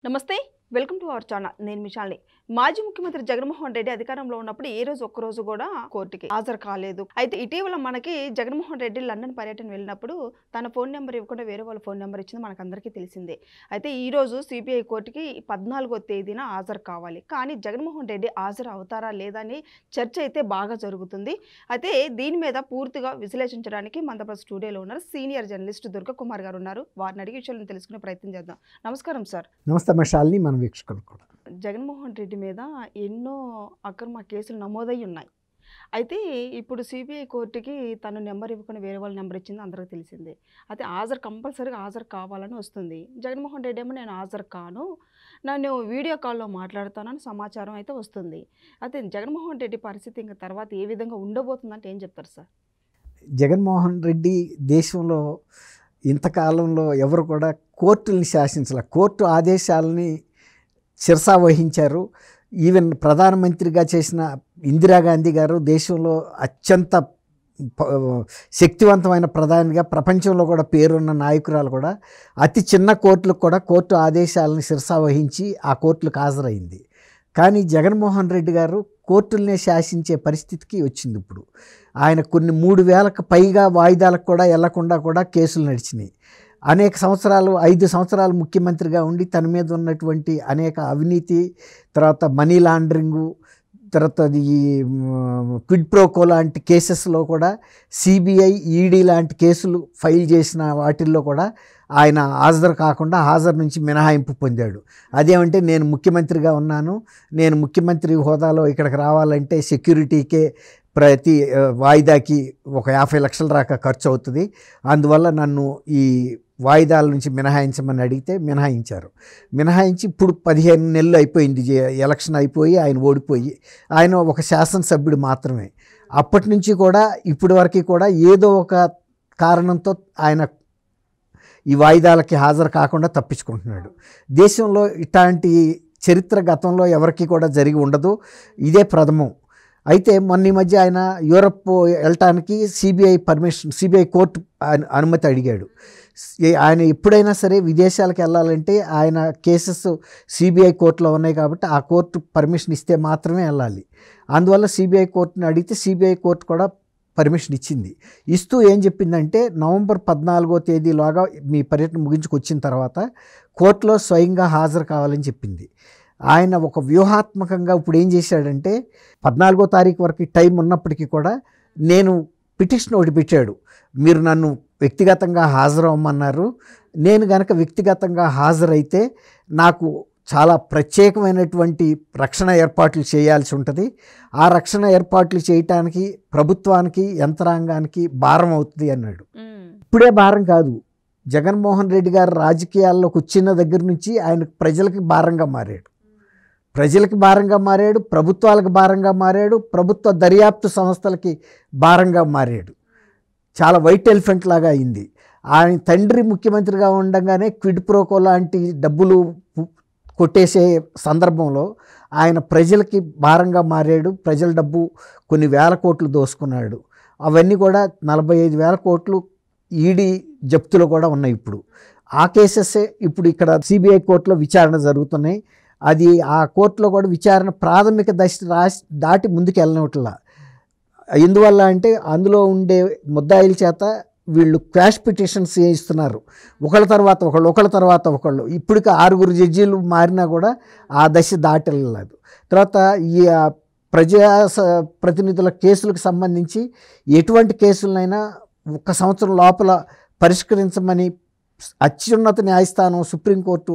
నమస్తే welcome to our channel నేను మిషాల్ని మాజీ ముఖ్యమంత్రి జగన్మోహన్ రెడ్డి అధికారంలో ఉన్నప్పుడు ఏ రోజు ఒక్క రోజు కూడా కోర్టుకి హాజరు కాలేదు. అయితే ఇటీవల మనకి జగన్మోహన్ రెడ్డి లండన్ పర్యటన వెళ్ళినప్పుడు తన ఫోన్ నెంబర్ ఇవ్వకుండా వేరే వాళ్ళ ఫోన్ నెంబర్ ఇచ్చింది మనకందరికీ తెలిసిందే. అయితే ఈ రోజు సిబిఐ కోర్టుకి 14వ తేదీన హాజరు కావాలి. కానీ జగన్మోహన్ రెడ్డి హాజరు అవుతారా లేదా అని చర్చ అయితే బాగా జరుగుతుంది. అయితే దీని మీద పూర్తిగా విశ్లేషించడానికి మన స్టూడియోలో ఉన్నారు సీనియర్ జర్నలిస్ట్ దుర్గా కుమార్ గారు ఉన్నారు. వారిని అడిగి విషయాలను తెలుసుకునే ప్రయత్నం చేద్దాం. నమస్కారం సార్. నమస్తే మిషాల్ని, మన వీక్షకులు కూడా. జగన్మోహన్ రెడ్డి మీద ఎన్నో అక్రమ కేసులు నమోదై ఉన్నాయి. అయితే ఇప్పుడు సిబిఐ కోర్టుకి తను నెంబర్ ఇవ్వకుండా వేరే వాళ్ళ నెంబర్ ఇచ్చింది అందరికీ తెలిసిందే. అయితే కంపల్సరీగా హాజరు కావాలని వస్తుంది. జగన్మోహన్ రెడ్డి ఏమో నేను హాజరు కాను, నన్ను వీడియో కాల్లో మాట్లాడతానని సమాచారం అయితే వస్తుంది. అయితే జగన్మోహన్ రెడ్డి పరిస్థితి ఇంకా తర్వాత ఏ విధంగా ఉండబోతుందంటే ఏం చెప్తారు సార్? జగన్మోహన్ రెడ్డి దేశంలో ఇంతకాలంలో ఎవరు కూడా కోర్టుల్ని శాసించాల, కోర్టు ఆదేశాలని శిరసా వహించారు. ఈవెన్ ప్రధానమంత్రిగా చేసిన ఇందిరాగాంధీ గారు దేశంలో అత్యంత శక్తివంతమైన ప్రధానిగా, ప్రపంచంలో కూడా పేరున్న నాయకురాలు కూడా అతి చిన్న కోర్టులకు కూడా కోర్టు ఆదేశాలను శిరసా వహించి ఆ కోర్టులకు హాజరైంది. కానీ జగన్మోహన్ రెడ్డి గారు కోర్టులనే శాసించే పరిస్థితికి వచ్చింది. ఇప్పుడు ఆయన కొన్ని 3000కు పైగా వాయిదాలకు కూడా వెళ్లకుండా కూడా కేసులు నడిచినాయి. అనేక సంవత్సరాలు 5 సంవత్సరాలు ముఖ్యమంత్రిగా ఉండి తన మీద ఉన్నటువంటి అనేక అవినీతి, తర్వాత మనీ లాండరింగు, తర్వాత ఈ క్విడ్ ప్రోకో లాంటి కేసెస్లో కూడా సిబిఐ, ఈడీ లాంటి కేసులు ఫైల్ చేసిన వాటిల్లో కూడా ఆయన హాజరు కాకుండా హాజరు నుంచి మినహాయింపు పొందాడు. అదేమంటే నేను ముఖ్యమంత్రిగా ఉన్నాను, నేను ముఖ్యమంత్రి హోదాలో ఇక్కడికి రావాలంటే సెక్యూరిటీకే ప్రతి వాయిదాకి ఒక 50 లక్షల దాకా ఖర్చు అవుతుంది, అందువల్ల నన్ను ఈ వాయిదాల నుంచి మినహాయించమని అడిగితే మినహాయించారు. మినహాయించి ఇప్పుడు 15 నెలలు అయిపోయింది, ఎలక్షన్ అయిపోయి ఆయన ఓడిపోయి. ఆయన ఒక శాసనసభ్యుడు మాత్రమే. అప్పటి నుంచి కూడా ఇప్పటి వరకు కూడా ఏదో ఒక కారణంతో ఆయన ఈ వాయిదాలకి హాజరు కాకుండా తప్పించుకుంటున్నాడు. దేశంలో ఇట్లాంటి చరిత్ర గతంలో ఎవరికి కూడా జరిగి ఉండదు, ఇదే ప్రథమం. అయితే మొన్న ఈ మధ్య ఆయన యూరప్ వెళ్ళటానికి సిబిఐ కోర్టు అనుమతి అడిగాడు. ఆయన ఎప్పుడైనా సరే విదేశాలకు వెళ్ళాలంటే ఆయన కేసెస్ సిబిఐ కోర్టులో ఉన్నాయి కాబట్టి ఆ కోర్టు పర్మిషన్ ఇస్తే మాత్రమే వెళ్ళాలి. అందువల్ల సిబిఐ కోర్టుని అడిగితే సిబిఐ కోర్టు కూడా పర్మిషన్ ఇచ్చింది. ఇస్తూ ఏం చెప్పిందంటే నవంబర్ 14వ తేదీలోగా మీ పర్యటన ముగించుకొచ్చిన తర్వాత కోర్టులో స్వయంగా హాజరు కావాలని చెప్పింది. ఆయన ఒక వ్యూహాత్మకంగా ఇప్పుడు ఏం చేశాడంటే 14వ తారీఖు వరకు టైం ఉన్నప్పటికీ కూడా నేను పిటిషన్ ఒకటి పెట్టాడు, మీరు నన్ను వ్యక్తిగతంగా హాజరవ్వమన్నారు, నేను గనక వ్యక్తిగతంగా హాజరైతే నాకు చాలా ప్రత్యేకమైనటువంటి రక్షణ ఏర్పాట్లు చేయాల్సి ఉంటుంది, ఆ రక్షణ ఏర్పాట్లు చేయటానికి ప్రభుత్వానికి యంత్రాంగానికి భారం అవుతుంది అన్నాడు. ఇప్పుడే భారం కాదు, జగన్మోహన్ రెడ్డి గారు రాజకీయాల్లోకి వచ్చిన దగ్గర నుంచి ఆయన ప్రజలకి భారంగా మారాడు, ప్రభుత్వాలకు భారంగా మారాడు, ప్రభుత్వ దర్యాప్తు సంస్థలకి భారంగా మారాడు. చాలా వైట్ ఎలిఫెంట్ లాగా అయింది. ఆయన తండ్రి ముఖ్యమంత్రిగా ఉండగానే క్విడ్ ప్రోకో లాంటి డబ్బులు కొట్టేసే సందర్భంలో ఆయన ప్రజలకి భారంగా మారాడు. ప్రజల డబ్బు కొన్ని వేల కోట్లు దోసుకున్నాడు. అవన్నీ కూడా 45,000 కోట్లు ఈడీ జప్తులు కూడా ఉన్నాయి. ఇప్పుడు ఆ కేసెస్ ఇప్పుడు ఇక్కడ సిబిఐ కోర్టులో విచారణ జరుగుతున్నాయి. అది ఆ కోర్టులో కూడా విచారణ ప్రాథమిక దశ దాటి ముందుకు వెళ్ళనట్లా. ఎందువల్ల అంటే అందులో ఉండే ముద్దాయిల చేత వీళ్ళు క్వాష్ పిటిషన్స్ ఇస్తున్నారు, ఒకళ్ళ తర్వాత ఒకళ్ళు. ఇప్పటికి 6 జడ్జీలు మారినా కూడా ఆ దశ దాటి వెళ్ళలేదు. తర్వాత ఈ ప్రతినిధుల కేసులకు సంబంధించి ఎటువంటి కేసులనైనా 1 సంవత్సరం లోపల పరిష్కరించమని అత్యున్నత న్యాయస్థానం సుప్రీంకోర్టు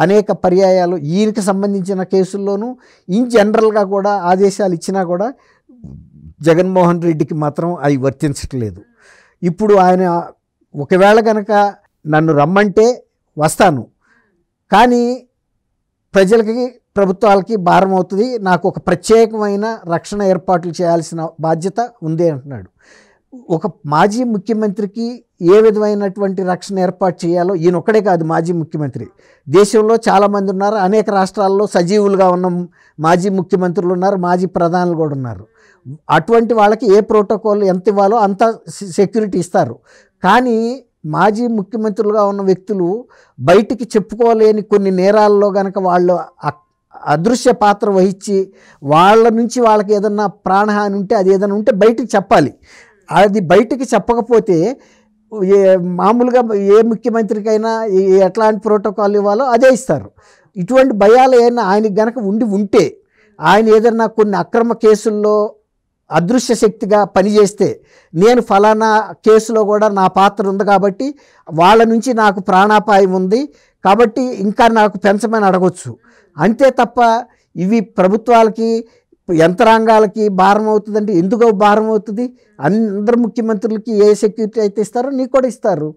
అనేక పర్యాయాలు ఈయనకి సంబంధించిన కేసుల్లోనూ ఇన్ జనరల్గా కూడా ఆదేశాలు ఇచ్చినా కూడా జగన్మోహన్ రెడ్డికి మాత్రం అవి వర్తించట్లేదు. ఇప్పుడు ఆయన ఒకవేళ కనుక నన్ను రమ్మంటే వస్తాను, కానీ ప్రజలకి ప్రభుత్వాలకి భారం అవుతుంది, నాకు ఒక ప్రత్యేకమైన రక్షణ ఏర్పాట్లు చేయాల్సిన బాధ్యత ఉంది అంటున్నాడు. ఒక మాజీ ముఖ్యమంత్రికి ఏ విధమైనటువంటి రక్షణ ఏర్పాటు చేయాలో ఈయన ఒక్కడే కాదు మాజీ ముఖ్యమంత్రి, దేశంలో చాలామంది ఉన్నారు, అనేక రాష్ట్రాల్లో సజీవులుగా ఉన్న మాజీ ముఖ్యమంత్రులు ఉన్నారు, మాజీ ప్రధానులు కూడా ఉన్నారు. అటువంటి వాళ్ళకి ఏ ప్రోటోకాల్ ఎంత ఇవ్వాలో అంత సెక్యూరిటీ ఇస్తారు. కానీ మాజీ ముఖ్యమంత్రులుగా ఉన్న వ్యక్తులు బయటికి చెప్పుకోలేని కొన్ని నేరాల్లో కనుక వాళ్ళు అదృశ్య పాత్ర వహించి వాళ్ళ నుంచి వాళ్ళకి ఏదన్నా ప్రాణహాని ఉంటే అది ఏదైనా ఉంటే బయటికి చెప్పాలి. అది బయటికి చెప్పకపోతే మామూలుగా ఏ ముఖ్యమంత్రికైనా ఎట్లాంటి ప్రోటోకాల్ ఇవ్వాలో అదే ఇస్తారు. ఇటువంటి భయాలు ఏమైనా ఆయనకి గనక ఉంటే ఆయన ఏదన్నా కొన్ని అక్రమ కేసుల్లో అదృశ్య శక్తిగా పనిచేస్తే నేను ఫలానా కేసులో కూడా నా పాత్ర ఉంది కాబట్టి వాళ్ళ నుంచి నాకు ప్రాణాపాయం ఉంది కాబట్టి ఇంకా నాకు పెంచమని అడగొచ్చు. అంతే తప్ప ఇవి ప్రభుత్వాలకి యంత్రాంగాలకి భారం అవుతుందంటే ఎందుకు భారం అవుతుంది? అందరు ముఖ్యమంత్రులకి ఏ సెక్యూరిటీ అయితే ఇస్తారో నీకు కూడా ఇస్తారు.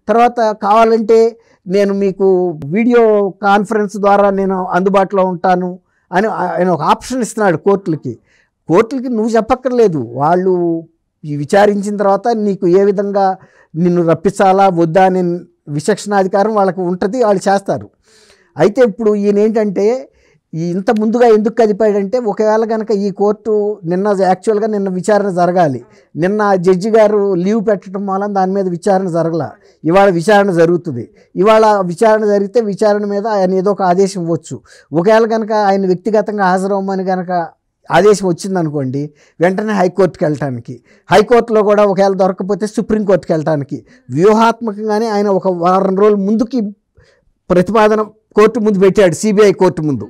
తర్వాత కావాలంటే నేను మీకు వీడియో కాన్ఫరెన్స్ ద్వారా నేను అందుబాటులో ఉంటాను అని ఆయన ఒక ఆప్షన్ ఇస్తున్నాడు కోర్టులకి. నువ్వు చెప్పక్కర్లేదు, వాళ్ళు విచారించిన తర్వాత నీకు ఏ విధంగా నిన్ను రప్పించాలా వద్దా అనే విచక్షణాధికారం వాళ్ళకు ఉంటుంది, వాళ్ళు చేస్తారు. అయితే ఇప్పుడు ఈయన ఏంటంటే ఇంత ముందుగా ఎందుకు కదిపాడంటే ఒకవేళ కనుక ఈ కోర్టు యాక్చువల్గా నిన్న విచారణ జరగాలి, నిన్న జడ్జి గారు లీవ్ పెట్టడం వల్ల దాని మీద విచారణ జరగల. ఇవాళ విచారణ జరుగుతుంది. ఇవాళ విచారణ జరిగితే విచారణ మీద ఆయన ఏదో ఒక ఆదేశం ఇవ్వచ్చు. ఒకవేళ కనుక ఆయన వ్యక్తిగతంగా హాజరవ్వమని కనుక ఆదేశం వచ్చిందనుకోండి, వెంటనే హైకోర్టుకి వెళ్ళటానికి, హైకోర్టులో కూడా ఒకవేళ దొరకకపోతే సుప్రీంకోర్టుకి వెళ్ళటానికి వ్యూహాత్మకంగానే ఆయన ఒక వారం రోజుల ముందుకి ప్రతిపాదన కోర్టు ముందు పెట్టాడు, సిబిఐ కోర్టు ముందు.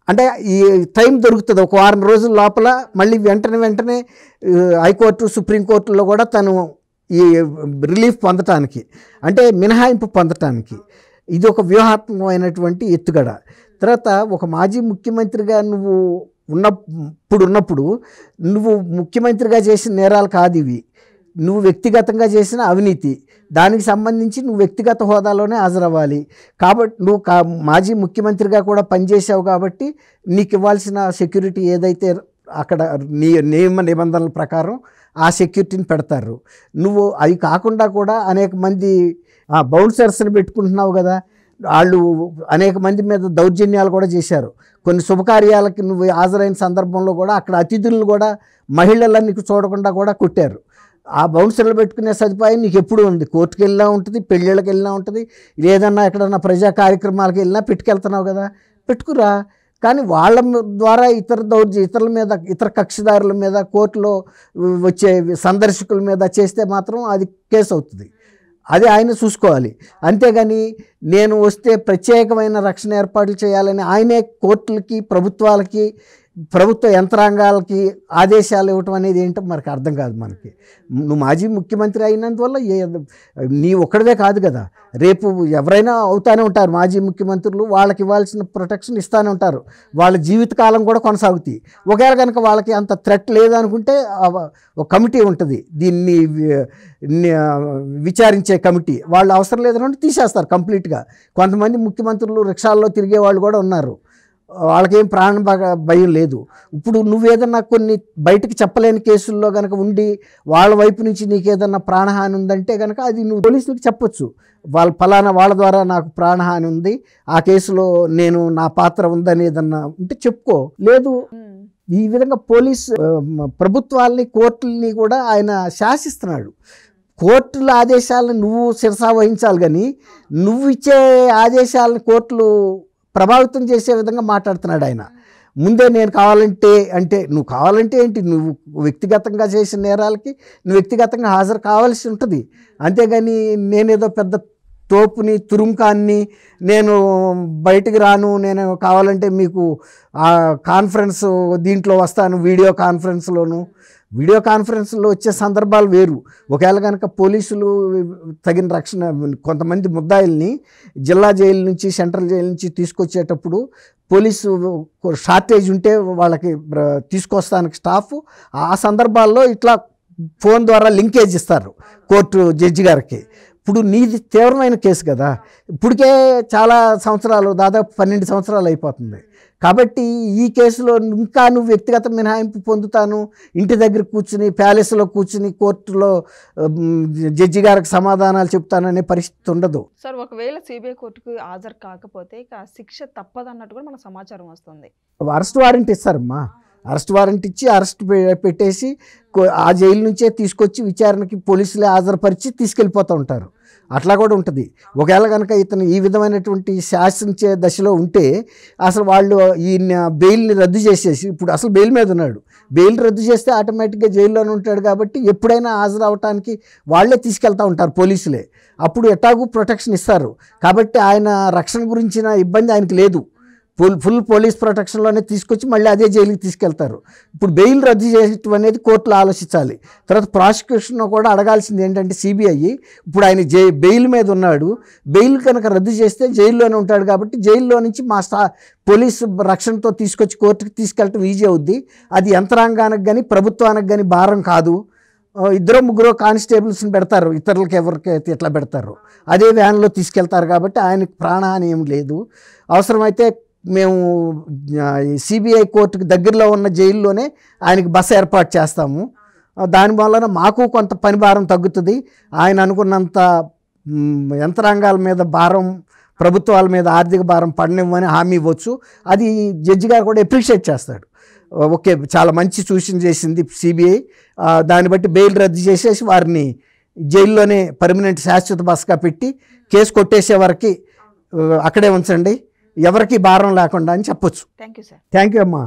అంటే ఈ టైం దొరుకుతుంది, ఒక వారం రోజుల లోపల మళ్ళీ వెంటనే హైకోర్టు సుప్రీంకోర్టులో కూడా తను ఈ రిలీఫ్ పొందటానికి, అంటే మినహాయింపు పొందటానికి ఇది ఒక వ్యూహాత్మకమైనటువంటి ఎత్తుగడ. తర్వాత ఒక మాజీ ముఖ్యమంత్రిగా నువ్వు ఉన్నప్పుడు నువ్వు ముఖ్యమంత్రిగా చేసిన నేరాలు కాదు ఇవి, నువ్వు వ్యక్తిగతంగా చేసిన అవినీతి, దానికి సంబంధించి నువ్వు వ్యక్తిగత హోదాలోనే హాజరవ్వాలి. కాబట్టి నువ్వు మాజీ ముఖ్యమంత్రిగా కూడా పనిచేసావు కాబట్టి నీకు ఇవ్వాల్సిన సెక్యూరిటీ ఏదైతే అక్కడ నియమ నిబంధనల ప్రకారం ఆ సెక్యూరిటీని పెడతారు. నువ్వు అవి కాకుండా కూడా అనేక మంది బౌన్సర్స్ని పెట్టుకుంటున్నావు కదా, వాళ్ళు అనేక మంది మీద దౌర్జన్యాలు కూడా చేశారు. కొన్ని శుభకార్యాలకి నువ్వు హాజరైన సందర్భంలో కూడా అక్కడ అతిథులను కూడా మహిళలన్నీ చూడకుండా కూడా కొట్టారు. ఆ బౌన్సర్లు పెట్టుకునే సదుపాయం నీకు ఎప్పుడు ఉంది, కోర్టుకు వెళ్ళినా ఉంటుంది, పెళ్ళిళ్ళకి వెళ్ళినా ఉంటుంది, లేదన్నా ఎక్కడన్నా ప్రజా కార్యక్రమాలకు వెళ్ళినా పెట్టుకెళ్తున్నావు కదా, పెట్టుకురా. కానీ వాళ్ళ ద్వారా ఇతరుల మీద ఇతర కక్షిదారుల మీద కోర్టులో వచ్చే సందర్శకుల మీద చేస్తే మాత్రం అది కేసు అవుతుంది. అది ఆయన చూసుకోవాలి. అంతేగాని నేను వస్తే ప్రత్యేకమైన రక్షణ ఏర్పాట్లు చేయాలని ఆయనే కోర్టులకి ప్రభుత్వాలకి ప్రభుత్వ యంత్రాంగాలకి ఆదేశాలు ఇవ్వటం అనేది ఏంటో మనకు అర్థం కాదు. మనకి నువ్వు మాజీ ముఖ్యమంత్రి అయినందువల్ల నీ ఒక్కడవే కాదు కదా, రేపు ఎవరైనా అవుతానే ఉంటారు మాజీ ముఖ్యమంత్రులు, వాళ్ళకి ఇవ్వాల్సిన ప్రొటెక్షన్ ఇస్తూనే ఉంటారు, వాళ్ళ జీవితకాలం కూడా కొనసాగుతాయి. ఒకవేళ కనుక వాళ్ళకి అంత థ్రెట్ లేదనుకుంటే ఒక కమిటీ ఉంటుంది, దీన్ని విచారించే కమిటీ, వాళ్ళు అవసరం లేదనుకుంటే తీసేస్తారు కంప్లీట్గా. కొంతమంది ముఖ్యమంత్రులు రిక్షాల్లో తిరిగే వాళ్ళు కూడా ఉన్నారు, వాళ్ళకేం ప్రాణ భయం లేదు. ఇప్పుడు నువ్వేదన్నా కొన్ని బయటకు చెప్పలేని కేసుల్లో కనుక ఉండి వాళ్ళ వైపు నుంచి నీకేదన్నా ప్రాణహాని ఉందంటే కనుక అది నువ్వు పోలీసులకు చెప్పొచ్చు, ఫలానా వాళ్ళ ద్వారా నాకు ప్రాణహాని ఉంది, ఆ కేసులో నా పాత్ర ఉందని ఏదన్నా ఉంటే చెప్పుకో. లేదు, ఈ విధంగా ప్రభుత్వాల్ని కోర్టుల్ని కూడా ఆయన శాసిస్తున్నాడు. కోర్టుల ఆదేశాలను నువ్వు శిరసా వహించాలి, కానీ నువ్వు ఇచ్చే ఆదేశాలను కోర్టులు ప్రభావితం చేసే విధంగా మాట్లాడుతున్నాడు ఆయన. ముందే నేను కావాలంటే నువ్వు కావాలంటే ఏంటి, నువ్వు వ్యక్తిగతంగా చేసిన నేరాలకి నువ్వు వ్యక్తిగతంగా హాజరు కావాల్సి ఉంటుంది. అంతేగాని నేనేదో పెద్ద తోపుని తురుంకాన్ని నేను బయటికి రాను, నేను కావాలంటే మీకు ఆ కాన్ఫరెన్స్ దీంట్లో వస్తాను, వీడియో కాన్ఫరెన్స్లో వచ్చే సందర్భాలు వేరు. ఒకవేళ కనుక పోలీసులు తగిన రక్షణ, కొంతమంది ముద్దాయిల్ని జిల్లా జైలు నుంచి సెంట్రల్ జైలు నుంచి తీసుకొచ్చేటప్పుడు పోలీసు షార్టేజ్ ఉంటే వాళ్ళకి తీసుకొస్తానికి స్టాఫ్, ఆ సందర్భాల్లో ఇట్లా ఫోన్ ద్వారా లింకేజ్ ఇస్తారు కోర్టు జడ్జి గారికి. ఇప్పుడు నీది తీవ్రమైన కేసు కదా, ఇప్పటికే చాలా సంవత్సరాలు, దాదాపు 12 సంవత్సరాలు అయిపోతుంది. కాబట్టి ఈ కేసులో ఇంకా నువ్వు వ్యక్తిగత మినహాయింపు పొందుతాను, ఇంటి దగ్గర కూర్చుని ప్యాలెస్లో కూర్చుని కోర్టులో జడ్జి గారికి సమాధానాలు చెప్తాననే పరిస్థితి ఉండదు. సార్, ఒకవేళ సిబిఐ కోర్టుకు హాజరు కాకపోతే ఇక శిక్ష తప్పదన్నట్టు కూడా మనకు సమాచారం వస్తుంది. అరెస్ట్ వారెంట్ ఇస్తారమ్మా, అరెస్ట్ వారెంట్ ఇచ్చి అరెస్ట్ పెట్టేసి ఆ జైలు నుంచే తీసుకొచ్చి విచారణకి పోలీసులే హాజరుపరిచి తీసుకెళ్ళిపోతూ ఉంటారు. అట్లా కూడా ఉంటుంది. ఒకవేళ కనుక ఇతను ఈ విధమైనటువంటి శాసించే దశలో ఉంటే అసలు వాళ్ళు ఈయన బెయిల్ని రద్దు చేసేసి, ఇప్పుడు అసలు బెయిల్ మీద ఉన్నాడు, బెయిల్ రద్దు చేస్తే ఆటోమేటిక్గా జైల్లోనే ఉంటాడు కాబట్టి ఎప్పుడైనా హాజరవటానికి వాళ్ళే తీసుకెళ్తూ ఉంటారు పోలీసులే. అప్పుడు ఎట్లాగూ ప్రొటెక్షన్ ఇస్తారు కాబట్టి ఆయన రక్షణ గురించిన ఇబ్బంది ఆయనకి లేదు. ఫుల్ పోలీస్ ప్రొటెక్షన్లోనే తీసుకొచ్చి మళ్ళీ అదే జైలుకి తీసుకెళ్తారు. ఇప్పుడు బెయిల్ రద్దు చేయటం అనేది కోర్టులో ఆలోచించాలి. తర్వాత ప్రాసిక్యూషన్ కూడా అడగాల్సింది ఏంటంటే సిబిఐ, ఇప్పుడు ఆయన బెయిల్ మీద ఉన్నాడు, బెయిల్ కనుక రద్దు చేస్తే జైల్లోనే ఉంటాడు కాబట్టి జైల్లో నుంచి మా పోలీసు రక్షణతో తీసుకొచ్చి కోర్టుకి తీసుకెళ్ళటం ఈజీ అవుద్ది. అది యంత్రాంగానికి కానీ ప్రభుత్వానికి కానీ భారం కాదు. 2-3 కానిస్టేబుల్స్ని పెడతారు, ఇతరులకి ఎవరికైతే ఎట్లా పెడతారు అదే వ్యాన్లో తీసుకెళ్తారు కాబట్టి ఆయనకు ప్రాణహాని ఏం లేదు. అవసరమైతే మేము సిబిఐ కోర్టుకి దగ్గరలో ఉన్న జైల్లోనే ఆయనకి బస ఏర్పాటు చేస్తాము. దానివలన మాకు కొంత పని భారం తగ్గుతుంది. ఆయన అనుకున్నంత యంత్రాంగాల మీద భారం, ప్రభుత్వాల మీద ఆర్థిక భారం పడనివ్వని హామీ ఇవ్వచ్చు. అది జడ్జి గారు కూడా అప్రిషియేట్ చేస్తాడు. ఓకే, చాలా మంచి సూచన చేసింది సిబిఐ, దాన్ని బట్టి బెయిల్ రద్దు చేసేసి వారిని జైల్లోనే పర్మనెంట్ శాశ్వత బసగా పెట్టి కేసు కొట్టేసే వరకు అక్కడే ఉంచండి, ఎవరికి భారం లేకుండా అని చెప్పొచ్చు. Thank you sir. Thank you అమ్మా.